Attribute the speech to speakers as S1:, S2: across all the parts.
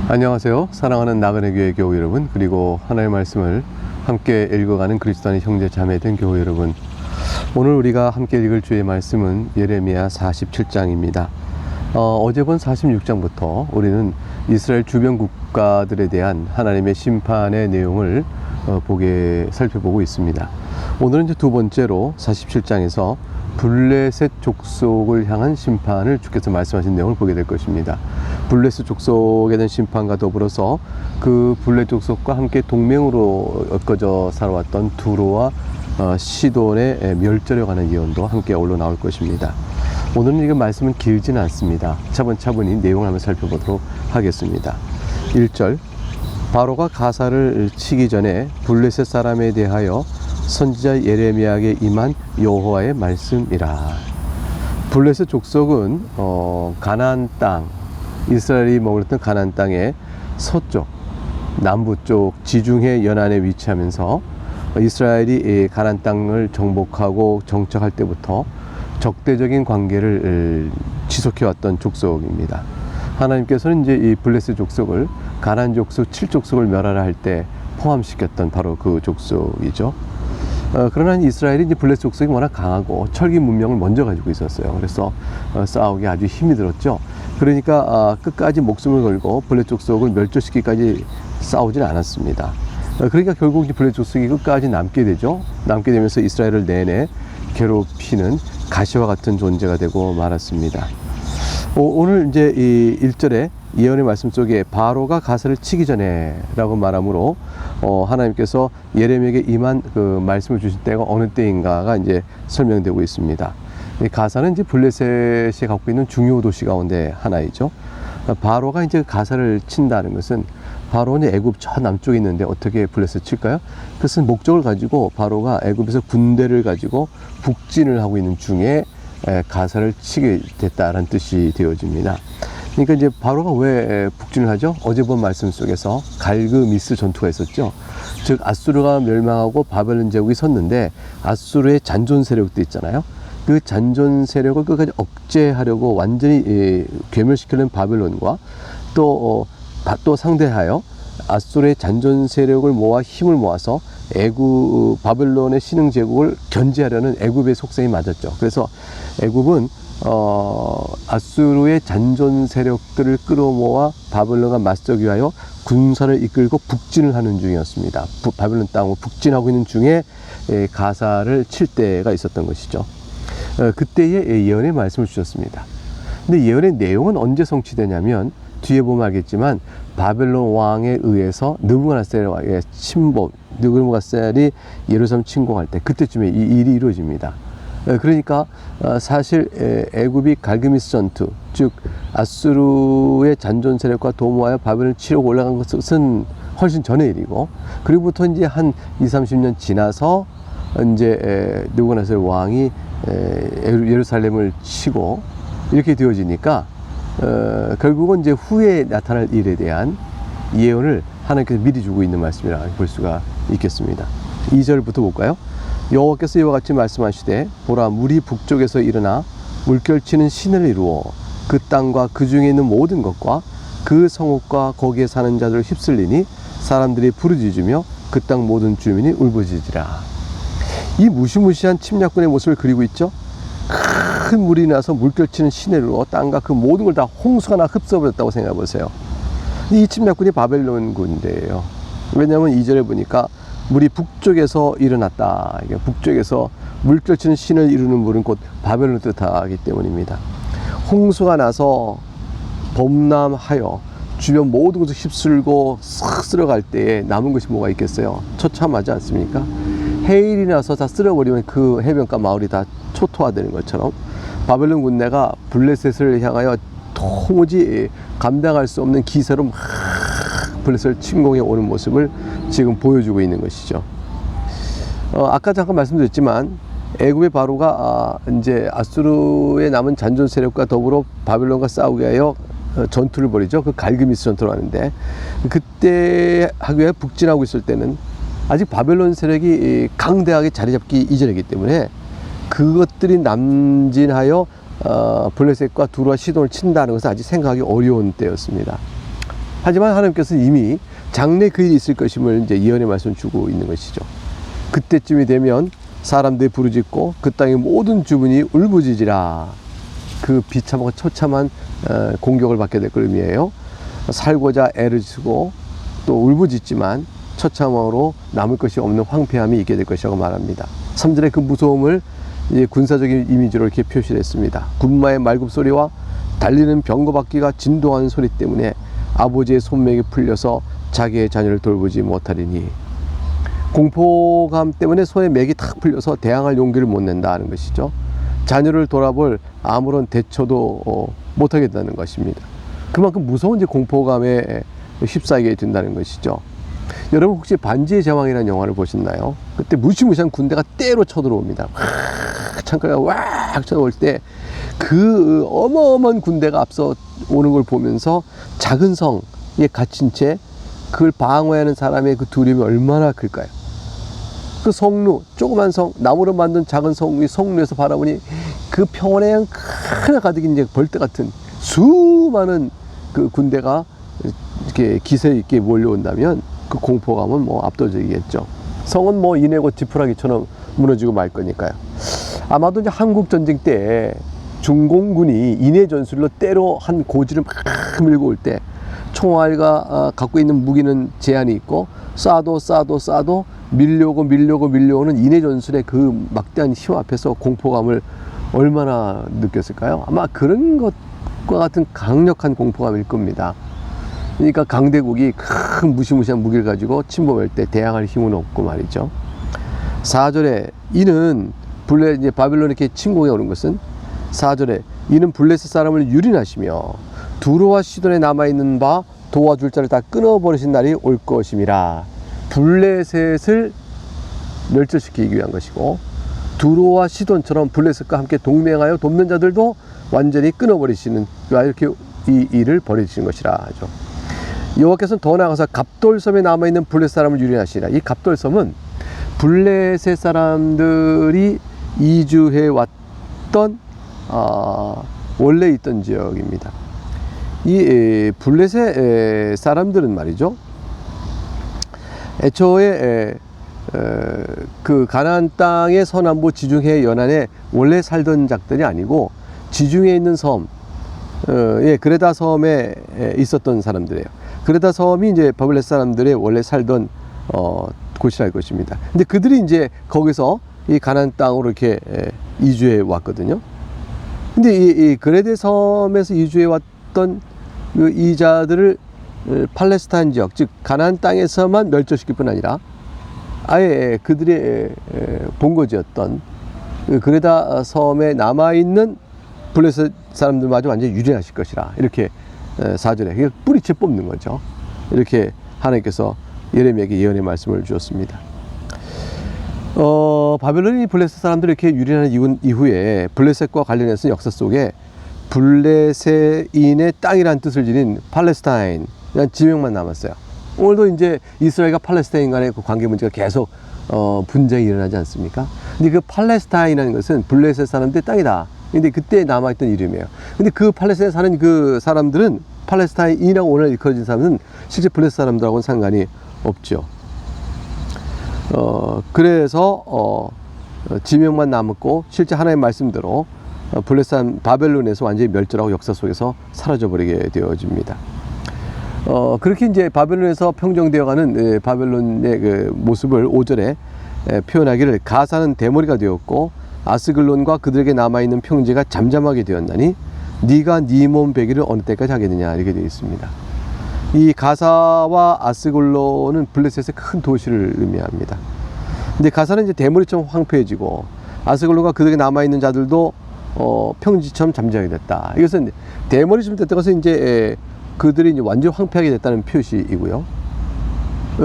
S1: 안녕하세요. 사랑하는 나그네 교회 교우 여러분, 그리고 하나님의 말씀을 함께 읽어가는 그리스도 안의 형제 자매된 교우 여러분, 오늘 우리가 함께 읽을 주의 말씀은 예레미야 47장입니다. 어제 본 46장부터 우리는 이스라엘 주변 국가들에 대한 하나님의 심판의 내용을 살펴보고 있습니다. 오늘은 이제 두 번째로 47장에서 블레셋 족속을 향한 심판을 주께서 말씀하신 내용을 보게 될 것입니다. 블레셋 족속에 대한 심판과 더불어서 그 블레셋 족속과 함께 동맹으로 엮어져 살아왔던 두로와 시돈의 멸절에 관한 예언도 함께 올라 나올 것입니다. 오늘은 이 말씀은 길지는 않습니다. 차분차분히 내용을 한번 살펴보도록 하겠습니다. 1절, 바로가 가사를 치기 전에 블레셋 사람에 대하여 선지자 예레미야에게 임한 여호와의 말씀이라. 블레셋 족속은 가나안 땅, 이스라엘이 머물렀던 가나안 땅의 서쪽, 남부 쪽 지중해 연안에 위치하면서 이스라엘이 가나안 땅을 정복하고 정착할 때부터 적대적인 관계를 지속해왔던 족속입니다. 하나님께서는 이제 이 블레셋 족속을 가나안 족속 7족속을 멸하라 할 때 포함시켰던 바로 그 족속이죠. 그러나 이스라엘이 이제 블레셋 족속이 워낙 강하고 철기 문명을 먼저 가지고 있었어요. 그래서 싸우기 아주 힘이 들었죠. 그러니까 끝까지 목숨을 걸고 블레셋 족속을 멸절시키기까지 싸우지는 않았습니다. 그러니까 결국 이제 블레셋 족속이 끝까지 남게 되죠. 남게 되면서 이스라엘을 내내 괴롭히는 가시와 같은 존재가 되고 말았습니다. 오늘 이제 이 1절에 예언의 말씀 속에 바로가 가사를 치기 전에 라고 말하므로 하나님께서 예레미야에게 임한 그 말씀을 주실 때가 어느 때인가가 이제 설명되고 있습니다. 이 가사는 이제 블레셋이 갖고 있는 중요 도시 가운데 하나이죠. 바로가 이제 가사를 친다는 것은 바로는 애굽 저 남쪽에 있는데 어떻게 블레셋 칠까요? 그것은 목적을 가지고 바로가 애굽에서 군대를 가지고 북진을 하고 있는 중에 가사를 치게 됐다라는 뜻이 되어집니다. 그러니까 이제 바로가 왜 북진을 하죠? 어제 본 말씀 속에서 갈그미스 전투가 있었죠. 즉 아수르가 멸망하고 바벨론 제국이 섰는데 아수르의 잔존 세력도 있잖아요. 그 잔존 세력을 끝까지 억제하려고 완전히 괴멸시키는 바벨론과 또 상대하여 아수르의 잔존 세력을 모아 힘을 모아서 바벨론의 신흥 제국을 견제하려는 애굽의 속셈이 맞았죠. 그래서 애굽은 아수르의 잔존 세력들을 끌어모아 바벨론과 맞서기 위하여 군사를 이끌고 북진을 하는 중이었습니다. 바벨론 땅으로 북진하고 있는 중에 가사를 칠 때가 있었던 것이죠. 그때의 예언의 말씀을 주셨습니다. 근데 예언의 내용은 언제 성취되냐면 뒤에 보면 알겠지만 바벨론 왕에 의해서 느부갓네살 왕의 침범, 느부갓네살이 예루살렘 침공할 때 그때쯤에 이 일이 이루어집니다. 그러니까 사실 애굽이 갈그미스 전투, 즉 아수르의 잔존 세력과 도모하여 바벨론을 치려고 올라간 것은 훨씬 전의 일이고, 그리고부터 이제 한 20-30년 지나서 이제 느부갓네살 왕이 예루살렘을 치고 이렇게 되어지니까 결국은 이제 후에 나타날 일에 대한 예언을 하나님께서 미리 주고 있는 말씀이라 볼 수가 있겠습니다. 2절부터 볼까요? 여호와께서 이와 같이 말씀하시되 보라, 물이 북쪽에서 일어나 물결치는 신을 이루어 그 땅과 그 중에 있는 모든 것과 그 성읍과 거기에 사는 자들을 휩쓸리니 사람들이 부르짖으며 그 땅 모든 주민이 울부짖으리라. 이 무시무시한 침략군의 모습을 그리고 있죠. 큰 물이 나서 물결치는 신을 이루어 땅과 그 모든 걸 다 홍수가 나 흡수해버렸다고 생각해 보세요. 이 침략군이 바벨론 군대예요. 왜냐하면 2절에 보니까 물이 북쪽에서 일어났다. 이게 북쪽에서 물결치는 신을 이루는 물은 곧 바벨론을 뜻하기 때문입니다. 홍수가 나서 범람하여 주변 모든 것을 휩쓸고 싹 쓸어갈 때에 남은 것이 뭐가 있겠어요? 처참하지 않습니까? 해일이 나서 다 쓸어버리면 그 해변가 마을이 다 초토화되는 것처럼 바벨론 군대가 블레셋을 향하여 도무지 감당할 수 없는 기세로 막 블레셋을 침공해 오는 모습을 지금 보여주고 있는 것이죠. 아까 잠깐 말씀드렸지만 애굽의 바로가 이제 아수르의 남은 잔존 세력과 더불어 바벨론과 싸우기 위하여 전투를 벌이죠. 그 갈그미스 전투를 하는데, 그때 하기 위해 북진하고 있을 때는 아직 바벨론 세력이 강대하게 자리 잡기 이전이기 때문에 그것들이 남진하여 블레셋과 두루와 시돈을 친다는 것은 아직 생각하기 어려운 때였습니다. 하지만 하나님께서는 이미 장래 그 일이 있을 것임을 이제 예언의 말씀을 주고 있는 것이죠. 그때쯤이 되면 사람들이 부르짖고 그 땅의 모든 주민이 울부짖으리라. 그 비참하고 처참한 공격을 받게 될 걸 의미해요. 살고자 애를 쓰고 또 울부짖지만 처참함으로 남을 것이 없는 황폐함이 있게 될 것이라고 말합니다. 3절의 그 무서움을 이제 군사적인 이미지로 이렇게 표시를 했습니다. 군마의 말굽소리와 달리는 병거바퀴가 진동하는 소리 때문에 아버지의 손맥이 풀려서 자기의 자녀를 돌보지 못하리니, 공포감 때문에 손에 맥이 탁 풀려서 대항할 용기를 못 낸다는 것이죠. 자녀를 돌아볼 아무런 대처도 못하게 된다는 것입니다. 그만큼 무서운 이제 공포감에 휩싸이게 된다는 것이죠. 여러분 혹시 반지의 제왕이라는 영화를 보셨나요? 그때 무시무시한 군대가 때로 쳐들어옵니다. 창가가 왁 쳐들어올 때 그 어마어마한 군대가 앞서 오는 걸 보면서 작은 성에 갇힌 채 그걸 방어하는 사람의 그 두려움이 얼마나 클까요? 그 성루, 조그만 성, 나무로 만든 작은 성루의 성루에서 바라보니 그 평원에 하나 가득 이제 벌떼 같은 수많은 그 군대가 이렇게 기세 있게 몰려온다면 그 공포감은 뭐 압도적이겠죠. 성은 뭐 이내고 지푸라기처럼 무너지고 말 거니까요. 아마도 이제 한국 전쟁 때 중공군이 인해 전술로 때로 한 고지를 막 밀고 올 때 총알과 갖고 있는 무기는 제한이 있고 쏴도 밀려오는 인해 전술의 그 막대한 힘 앞에서 공포감을 얼마나 느꼈을까요? 아마 그런 것과 같은 강력한 공포감일 겁니다. 그러니까 강대국이 큰 무시무시한 무기를 가지고 침범할 때 대항할 힘은 없고 말이죠. 4절에 이는 이제 바벨론에 이렇게 침공해 오는 것은 4절에 이는 블레셋 사람을 유린하시며 두로와 시돈에 남아있는 바 도와줄 자를 다 끊어버리신 날이 올 것임이라. 블레셋을 멸절시키기 위한 것이고, 두로와 시돈처럼 블레셋과 함께 동맹하여 돕는 자들도 완전히 끊어버리시는, 이렇게 이 일을 벌이시는 것이라 하죠. 여호와께서는 더 나아가서 갑돌섬에 남아있는 블레셋 사람을 유린하시리라. 이 갑돌섬은 블레셋 사람들이 이주해 왔던 원래 있던 지역입니다. 이 블레셋 사람들은 말이죠, 애초에 그 가나안 땅의 서남부 지중해 연안에 원래 살던 작들이 아니고 지중해에 있는 섬, 그레다 섬에 있었던 사람들이에요. 그레다 섬이 이제 바벨론 사람들의 원래 살던 곳이랄 것입니다. 근데 그들이 이제 거기서 이 가나안 땅으로 이렇게 이주해 왔거든요. 근데 이 그레데 섬에서 이주해 왔던 그 이자들을 팔레스타인 지역, 즉 가나안 땅에서만 멸절시킬 뿐 아니라 아예 그들의 본거지였던 그 그레다 섬에 남아있는 블레셋 사람들마저 완전히 유린하실 것이라. 이렇게 4절에 뿌리채 뽑는 거죠. 이렇게 하나님께서 예레미야에게 예언의 말씀을 주었습니다. 바벨론이 블레셋 사람들을 이렇게 유린하는 이후에 블레셋과 관련해서 역사 속에 블레셋인의 땅이라는 뜻을 지닌 팔레스타인 이라는 지명만 남았어요. 오늘도 이제 이스라엘과 팔레스타인 간의 그 관계 문제가 계속 분쟁이 일어나지 않습니까? 근데 그 팔레스타인이라는 것은 블레셋 사람들의 땅이다. 근데 그때 남아있던 이름이에요. 근데 그 팔레스타인에 사는 그 사람들은, 팔레스타인이라고 오늘 일컬어진 사람은 실제 블레셋 사람들하고는 상관이 없죠. 그래서 지명만 남았고 실제 하나님의 말씀대로 블레셋 사람 바벨론에서 완전히 멸절하고 역사 속에서 사라져버리게 되어집니다. 그렇게 이제 바벨론에서 평정되어가는 바벨론의 그 모습을 5절에 표현하기를, 가사는 대머리가 되었고 아스글론과 그들에게 남아있는 평지가 잠잠하게 되었나니 네가 네 몸 베기를 어느 때까지 하겠느냐, 이렇게 되어 있습니다. 이 가사와 아스글론은 블레셋의 큰 도시를 의미합니다. 근데 가사는 이제 대머리처럼 황폐해지고 아스글론과 그들에게 남아있는 자들도 평지처럼 잠잠하게 됐다. 이것은 대머리처럼 됐다는 것은 이제 그들이 이제 완전히 황폐하게 됐다는 표시이고요.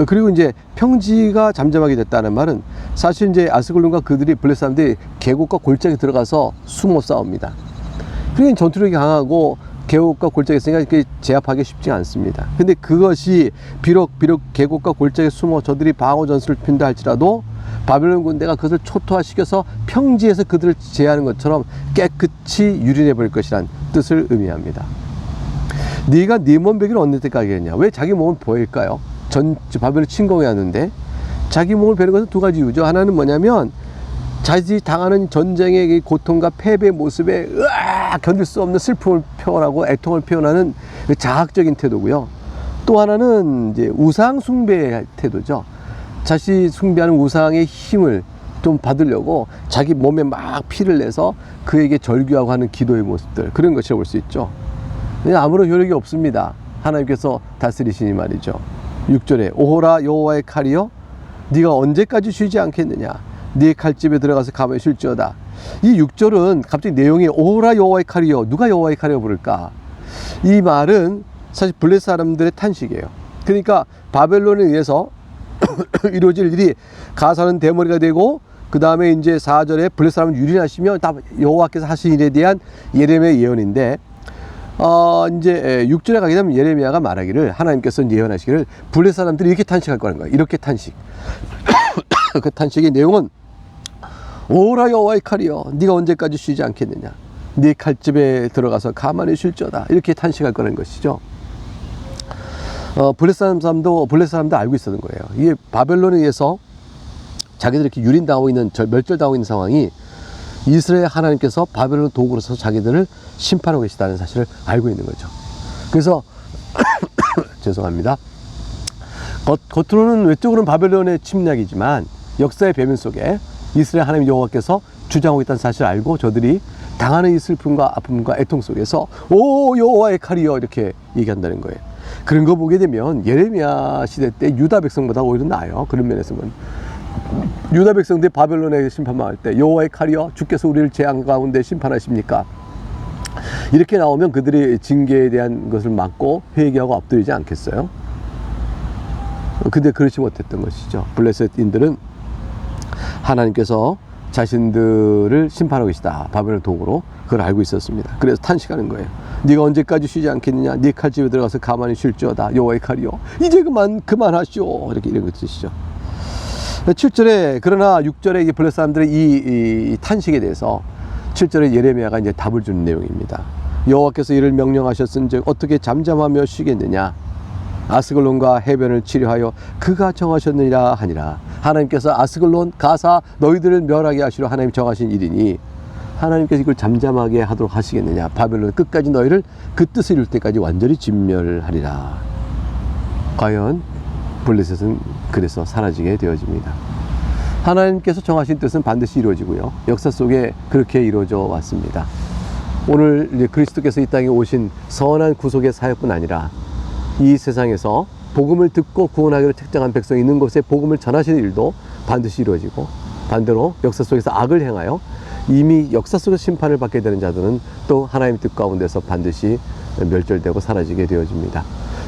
S1: 그리고 이제 평지가 잠잠하게 됐다는 말은 사실 이제 아스글론과 그들이 블레셋 사람들이 계곡과 골짜기에 들어가서 숨어 싸웁니다. 그러니까 전투력이 강하고 계곡과 골짜기에 있으니까 이렇게 제압하기 쉽지 않습니다. 근데 그것이 비록 계곡과 골짜기에 숨어 저들이 방어 전술을 핀다 할지라도 바벨론 군대가 그것을 초토화시켜서 평지에서 그들을 제하는 것처럼 깨끗이 유린해 버릴 것이란 뜻을 의미합니다. 네가 네 몸 베기를 언제 때까지 했냐? 왜 자기 몸을 보일까요? 바벨론 침공해 왔는데 자기 몸을 베는 것은 두 가지 이유죠. 하나는 뭐냐면 자신이 당하는 전쟁의 고통과 패배의 모습에 견딜 수 없는 슬픔을 표현하고 애통을 표현하는 자학적인 태도고요. 또 하나는 이제 우상 숭배의 태도죠. 자신이 숭배하는 우상의 힘을 좀 받으려고 자기 몸에 막 피를 내서 그에게 절규하고 하는 기도의 모습들, 그런 것이라고 볼 수 있죠. 아무런 효력이 없습니다. 하나님께서 다스리시니 말이죠. 6절에 오호라 여호와의 칼이여 네가 언제까지 쉬지 않겠느냐? 네 칼집에 들어가서 가만히 쉴지어다. 이 6절은 갑자기 내용이 오호라 여호와의 칼이여, 누가 여호와의 칼이여 부를까? 이 말은 사실 블레셋 사람들의 탄식이에요. 그러니까 바벨론에 의해서 이루어질 일이 가사는 대머리가 되고, 그 다음에 이제 4절에 블레셋 사람을 유린하시면 다 여호와께서 하신 일에 대한 예레미야 예언인데, 이제 6절에 가게 되면 예레미야가 말하기를, 하나님께서 예언하시기를 블레셋 사람들이 이렇게 탄식할 거라는 거예요. 이렇게 탄식. 그 탄식의 내용은 오라 여호와의 칼이여 네가 언제까지 쉬지 않겠느냐? 네 칼집에 들어가서 가만히 쉴지어다. 이렇게 탄식할 거라는 것이죠. 블레셋 사람도 알고 있었던 거예요. 이게 바벨론에 의해서 자기들이 이렇게 유린당하고 있는, 멸절당하고 있는 상황이 이스라엘 하나님께서 바벨론 도구로서 자기들을 심판하고 계시다는 사실을 알고 있는 거죠. 그래서 죄송합니다. 겉으로는 외적으로는 바벨론의 침략이지만 역사의 배면 속에 이스라엘 하나님 여호와께서 주장하고 있다는 사실을 알고 저들이 당하는 이 슬픔과 아픔과 애통 속에서 오 여호와의 칼이여 이렇게 얘기한다는 거예요. 그런 거 보게 되면 예레미야 시대 때 유다 백성보다 오히려 나아요. 그런 면에서는 유다 백성들이 바벨론에 심판할 때 여호와의 칼이여 주께서 우리를 재앙 가운데 심판하십니까? 이렇게 나오면 그들이 징계에 대한 것을 막고 회개하고 엎드리지 않겠어요? 근데 그렇지 못했던 것이죠. 블레셋인들은 하나님께서 자신들을 심판하고 계시다, 바벨론 도구로, 그걸 알고 있었습니다. 그래서 탄식하는 거예요. 네가 언제까지 쉬지 않겠느냐? 네 칼집에 들어가서 가만히 쉴지어다. 여호와의 칼이요 이제 그만하시오. 이런 뜻이죠. 7절에, 그러나 6절에 블레셋 사람들의 이 탄식에 대해서 7절에 예레미야가 이제 답을 주는 내용입니다. 여호와께서 이를 명령하셨은즉 어떻게 잠잠하며 쉬겠느냐? 아스글론과 해변을 치료하여 그가 정하셨느니라 하니라. 하나님께서 아스글론, 가사 너희들을 멸하게 하시려 하나님 정하신 일이니 하나님께서 이걸 잠잠하게 하도록 하시겠느냐? 바벨론 끝까지 너희를 그 뜻을 이룰 때까지 완전히 진멸하리라. 과연 블레셋은 그래서 사라지게 되어집니다. 하나님께서 정하신 뜻은 반드시 이루어지고요. 역사 속에 그렇게 이루어져 왔습니다. 오늘 이제 그리스도께서 이 땅에 오신 선한 구속의 사역뿐 아니라 이 세상에서 복음을 듣고 구원하기로 택정한 백성이 있는 곳에 복음을 전하시는 일도 반드시 이루어지고, 반대로 역사 속에서 악을 행하여 이미 역사 속에서 심판을 받게 되는 자들은 또 하나님의 뜻 가운데서 반드시 멸절되고 사라지게 되어집니다.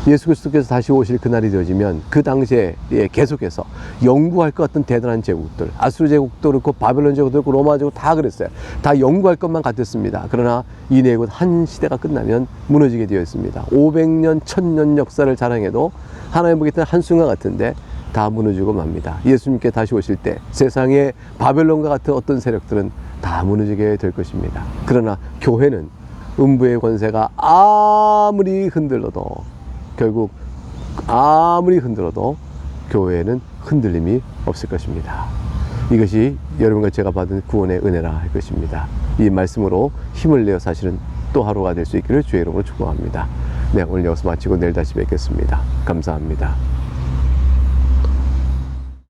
S1: 예수 그리스도께서 다시 오실 그날이 되어지면 그 당시에 계속해서 영구할 것 같은 대단한 제국들, 아수르 제국도 그렇고 바벨론 제국도 그렇고 로마 제국 다 그랬어요. 다 영구할 것만 같았습니다. 그러나 이내 곧 한 시대가 끝나면 무너지게 되어 있습니다. 500년, 1000년 역사를 자랑해도 하나님 보기에는 한순간 같은데 다 무너지고 맙니다. 예수님께 다시 오실 때 세상의 바벨론과 같은 어떤 세력들은 다 무너지게 될 것입니다. 그러나 교회는 음부의 권세가 아무리 흔들러도, 결국 아무리 흔들어도 교회에는 흔들림이 없을 것입니다. 이것이 여러분과 제가 받은 구원의 은혜라 할 것입니다. 이 말씀으로 힘을 내어 사실은 또 하루가 될 수 있기를 주의 이름으로 축복합니다. 네, 오늘 여기서 마치고 내일 다시 뵙겠습니다. 감사합니다.